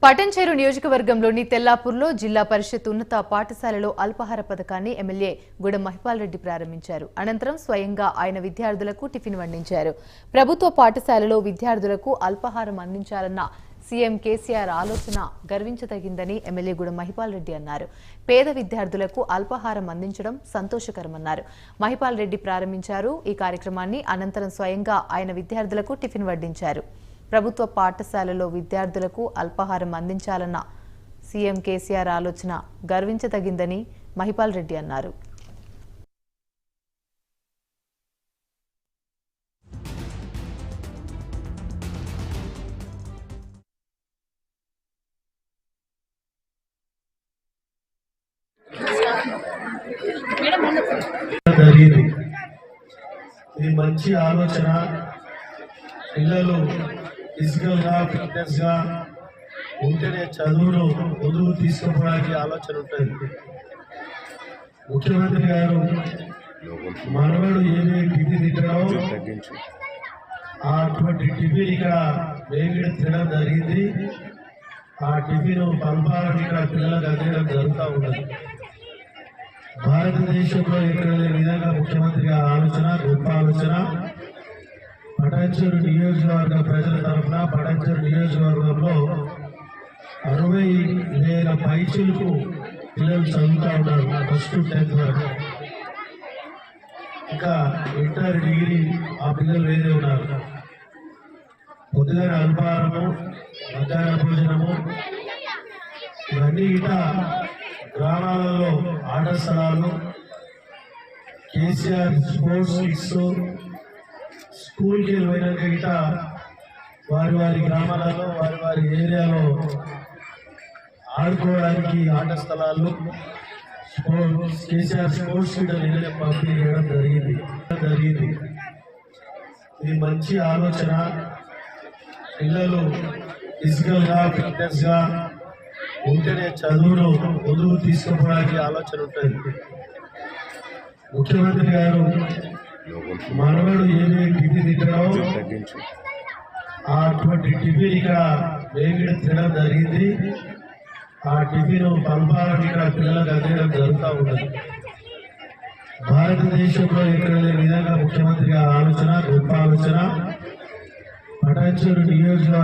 పటంచెరు నియోజకవర్గంలోని తెల్లాపూర్లో జిల్లా పరిషత్ ఉన్నత పాఠశాలలో అల్పాహార పథకాన్ని ఎమ్మెల్యే గుడం మహిపాల్ రెడ్డి ప్రారంభించారు. అనంతరం స్వయంగా ఆయన విద్యార్థులకు టిఫిన్ వండించారు. ప్రభుత్వ పాఠశాలలో విద్యార్థులకు అల్పాహారం అందించాలన్న సీఎం కేసీఆర్ ఆలోచన గర్వించదగిందని ఎమ్మెల్యే గుడం మహిపాల్ రెడ్డి అన్నారు. పేద విద్యార్థులకు అల్పాహారం అందించడం సంతోషకరమన్నారు. మహిపాల్ రెడ్డి ప్రారంభించారు. ఈ కార్యక్రమాన్ని అనంతరం స్వయంగా ఆయన విద్యార్థులకు టిఫిన్ వడ్డించారు. ప్రభుత్వ పాఠశాలలో విద్యార్థులకు అల్పాహారం అందించాలన్న సీఎం కేసీఆర్ ఆలోచన గర్వించదగిందని మహిపాల్ రెడ్డి అన్నారు. ఇది మంచి ఆలోచన. పిల్లలు ఫిజికల్ గా ఫిట్నెస్ గా ఉంటేనే చదువును ముందుకు తీసుకుపోవడానికి ఆలోచన ఉంటుంది. ముఖ్యమంత్రి గారు మనవడు ఏమేమి టిఫిన్ తింటాడో అటువంటి టిఫిన్ ఇక్కడ వేగిడ తినడం జరిగింది. ఆ టిఫిన్ అల్పాహారం ఇక్కడ పిల్లలకు అందించడం జరుగుతూ ఉన్నది. భారతదేశంలో ఎక్కడ లేని విధంగా ముఖ్యమంత్రి గారి ఆలోచన, గొప్ప ఆలోచన. పటంచెరు నియోజకవర్గ ప్రజల తరఫున పటంచెరు నియోజకవర్గంలో 60,000 పైచులకు పిల్లలు చదువుతూ ఉన్నారు. ఫస్ట్ 10th వరకు, ఇంకా ఇంటర్, డిగ్రీ ఆ పిల్లలు వేరే ఉన్నారు. పొద్దుగా అల్పాహారము, మధ్యాహ్న భోజనము ఇవన్నీ ఇట గ్రామాలలో ఆట స్థలాలు, కేసీఆర్ స్పోర్ట్స్ కిట్స్, స్కూల్కి వెళ్ళినాక గిట వారి వారి గ్రామాలలో వారి వారి ఏరియాలో ఆడుకోవడానికి ఆట స్థలాలు, కేసీఆర్ స్పోర్ట్స్ కిట్ నిన్న పంపిణీ చేయడం జరిగింది. ఇది మంచి ఆలోచన. పిల్లలు ఫిజికల్ గా ఫిట్నెస్ గా ఉంటేనే చదువును ముందుకు తీసుకుపోవడానికి ఆలోచన ఉంటుంది. ముఖ్యమంత్రి గారు మనవడు ఏమేమి టిఫిన్ తింటాడో అటువంటి టిఫిన్ ఇక్కడ వేగిడ తినడం జరిగింది. ఆ టిఫిన్ అల్పాహారం ఇక్కడ పిల్లలకు అందించడం జరుగుతూ ఉన్నది. భారతదేశంలో ఎక్కడ లేని విధంగా ముఖ్యమంత్రి గారి ఆలోచన, గొప్ప ఆలోచన. పటంచెరు నియోజకవర్గ